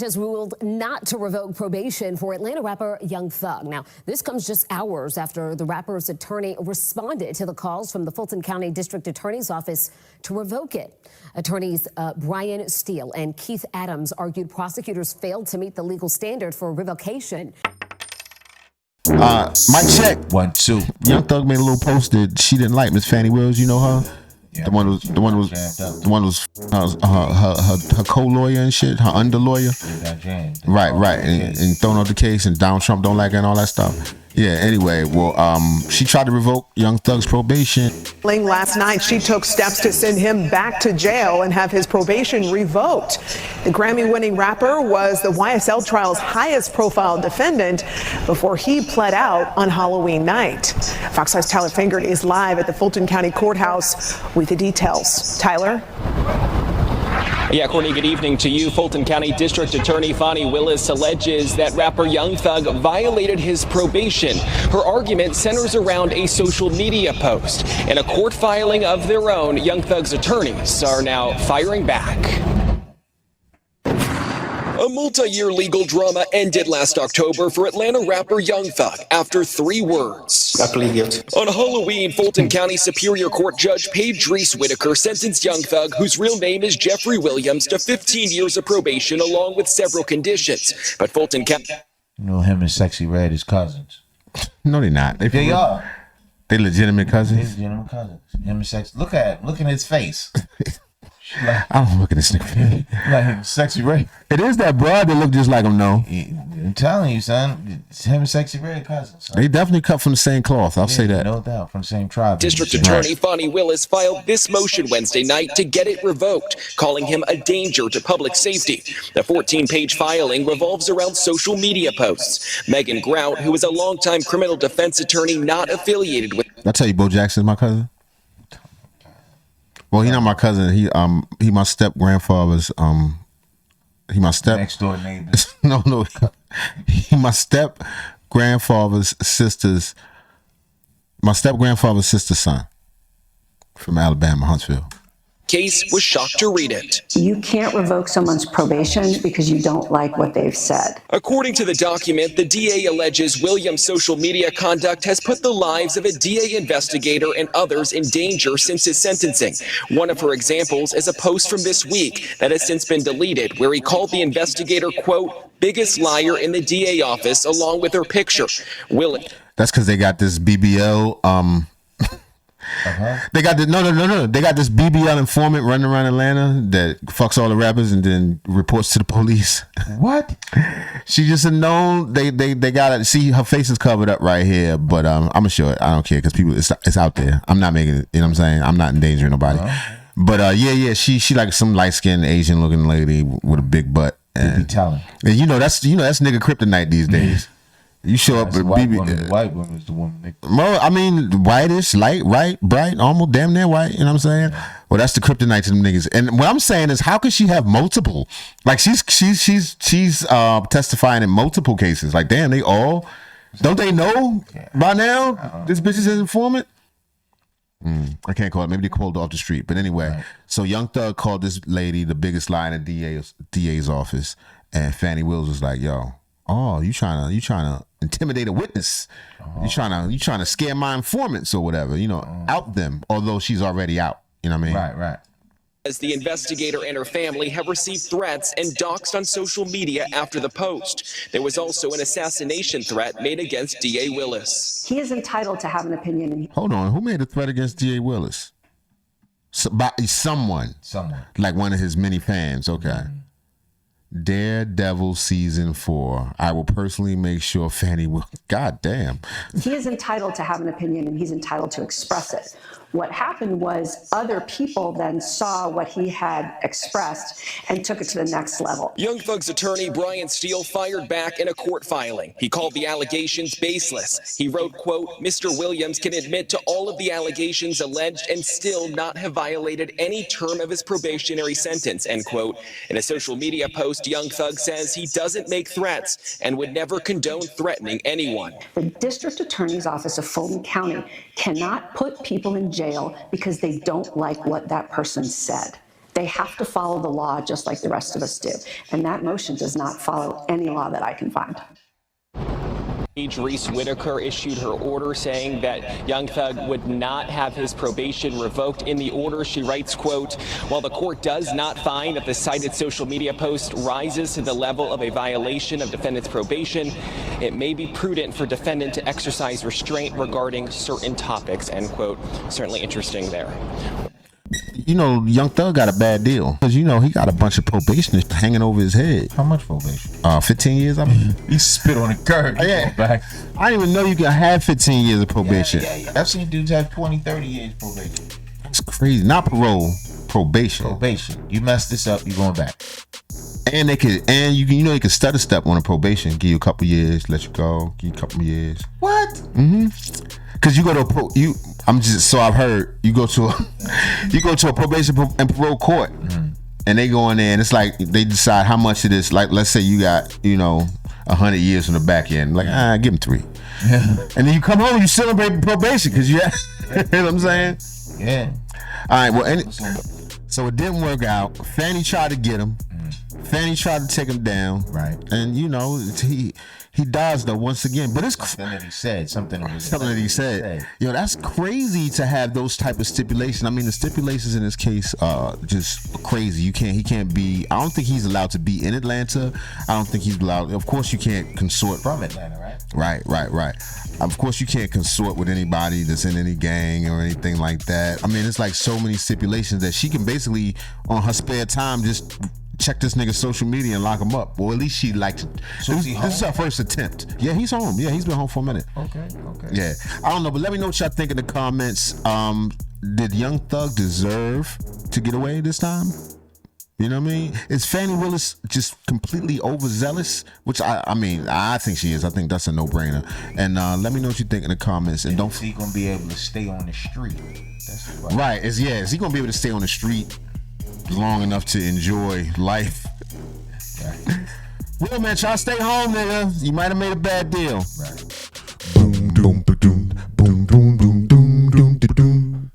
Has ruled not to revoke probation for Atlanta rapper Young Thug. Now, this comes just hours after the rapper's attorney responded to the calls from the Fulton County District Attorney's Office to revoke it. Attorneys Brian Steele and Keith Adams argued prosecutors failed to meet the legal standard for revocation. Mic check. 1, 2. Young Thug made a little post that she didn't like. Miss Fanni Willis, you know her? Yeah, the one was her co-lawyer and shit, her under lawyer. Right, and thrown out the case, and Donald Trump don't like her and all that stuff. Yeah, anyway, well, she tried to revoke Young Thug's probation. Last night, she took steps to send him back to jail and have his probation revoked. The Grammy-winning rapper was the YSL trial's highest-profile defendant before he pled out on Halloween night. Fox 5's Tyler Fingert is live at the Fulton County Courthouse with the details. Tyler? Yeah, Courtney, good evening to you. Fulton County District Attorney Fanni Willis alleges that rapper Young Thug violated his probation. Her argument centers around a social media post. In a court filing of their own, Young Thug's attorneys are now firing back. A multi-year legal drama ended last October for Atlanta rapper Young Thug after 3 words. I plead guilty. On Halloween, Fulton County Superior Court Judge Paige Drees Whitaker sentenced Young Thug, whose real name is Jeffrey Williams, to 15 years of probation along with several conditions. But Fulton County... You know, him and Sexy Red is cousins. No, they're not. They are. They legitimate cousins? They're legitimate cousins. Him and Sexy... Look at his face. Like, I don't look at this nigga. Like Sexy Red. It is that broad that look just like him, though. I'm telling you, son. It's him and Sexy Red cousins. Son. They definitely cut from the same cloth. I'll say that. No doubt. From the same tribe. District Attorney Fanni Willis filed this motion Wednesday night to get it revoked, calling him a danger to public safety. The 14-page filing revolves around social media posts. Megan Grout, who is a longtime criminal defense attorney not affiliated with... I tell you, Bo Jackson's my cousin. Well, he's not my cousin. He my step grandfather's he my step next door neighbor. No. He my step grandfather's sister's son from Alabama, Huntsville. Case was shocked to read it. You can't revoke someone's probation because you don't like what they've said. According to the document, the DA alleges Williams' social media conduct has put the lives of a DA investigator and others in danger since his sentencing. One of her examples is a post from this week that has since been deleted, where he called the investigator, quote, biggest liar in the DA office, along with her picture. That's because they got this BBL They got no. They got this BBL informant running around Atlanta that fucks all the rappers and then reports to the police. What? She just a known. They gotta see her face is covered up right here, but I'm gonna show it. I don't care because people, it's out there. I'm not making it. You know what I'm saying? I'm not endangering nobody. But yeah. She like some light skinned Asian looking lady with a big butt. And you know that's nigga kryptonite these days. You show up with BB. White woman is the woman. Well, I mean, whitish, light, bright, almost damn near white. You know what I'm saying? Well, that's the kryptonite to them niggas. And what I'm saying is, how could she have multiple? Like she's testifying in multiple cases. Like, damn, they all don't they know by now? This bitch is an informant. I can't call it. Maybe they called off the street. But anyway, so Young Thug called this lady the biggest lie in the DA's office, and Fanni Willis was like, "Yo, oh, you trying to intimidate a witness? You trying to scare my informants or whatever? You know, out them. Although she's already out. You know what I mean? Right. As the investigator and her family have received threats and doxed on social media after the post. There was also an assassination threat made against DA Willis. He is entitled to have an opinion. Hold on, who made a threat against DA Willis? Someone. Like one of his many fans. Okay. Daredevil season 4. I will personally make sure Fanni will. God damn. He is entitled to have an opinion and he's entitled to express it. What happened was other people then saw what he had expressed and took it to the next level. Young Thug's attorney, Brian Steele, fired back in a court filing. He called the allegations baseless. He wrote, quote, Mr. Williams can admit to all of the allegations alleged and still not have violated any term of his probationary sentence, end quote. In a social media post, Young Thug says he doesn't make threats and would never condone threatening anyone. The District Attorney's Office of Fulton County cannot put people in jail because they don't like what that person said. They have to follow the law just like the rest of us do. And that motion does not follow any law that I can find. Reese Whitaker issued her order saying that Young Thug would not have his probation revoked. In the order, she writes, quote, while the court does not find that the cited social media post rises to the level of a violation of defendant's probation, it may be prudent for defendant to exercise restraint regarding certain topics, end quote. Certainly interesting there. You know, Young Thug got a bad deal because, you know, he got a bunch of probation hanging over his head. How much probation? 15 years, I mean. He spit on the curb. Yeah. Back. I didn't even know you could have 15 years of probation. Yeah. I've seen dudes have 20, 30 years probation. That's crazy. Not parole, probation. Probation. You mess this up, you're going back. And they could, and you know, they could stutter step on a probation, give you a couple years, let you go, give you a couple years. What? Mm-hmm. Cause you go to I've heard you go to a probation and parole court, and they go in there and it's like they decide how much it is. Like, let's say you got 100 years on the back end, like give them 3, and then you come home and you still on probation because you know what I'm saying? Yeah. All right. Well, so it didn't work out. Fanni tried to get him. Fanni tried to take him down. Right. And he dodged though once again. But it's something that he said. Something that he said. Yo, that's crazy to have those type of stipulations. I mean, the stipulations in this case are just crazy. He can't be. I don't think he's allowed to be in Atlanta. I don't think he's allowed. Of course, you can't consort from Atlanta, right? Right. Of course, you can't consort with anybody that's in any gang or anything like that. I mean, it's like so many stipulations that she can basically, on her spare time, just check this nigga's social media and lock him up. Well, at least she liked it. So this is her first attempt. Yeah, he's home. Yeah, he's been home for a minute. Okay. Yeah, I don't know, but let me know what y'all think in the comments. Did Young Thug deserve to get away this time? You know what I mean? Is Fanni Willis just completely overzealous? Which I think she is. I think that's a no-brainer. And let me know what you think in the comments. And don't. Is he gonna be able to stay on the street? That's right. Is he gonna be able to stay on the street long enough to enjoy life? Right. Well, man, try to stay home, nigga. You might have made a bad deal. Right. Boom, boom, boom, boom, boom, boom, boom, boom, boom.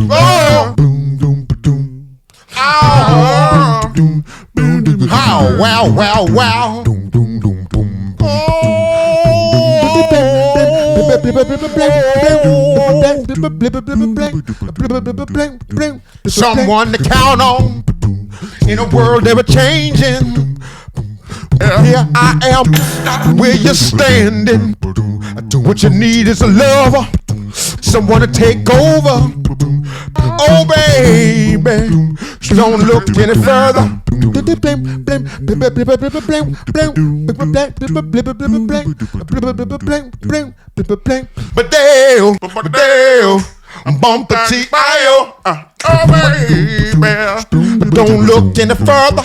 Wow. Someone to count on in a world ever changing. Here I am, where you're standing. What you need is a lover, someone to take over. Oh baby, don't look any further. But Dale, bumper T-I-O. Oh baby, don't look any further.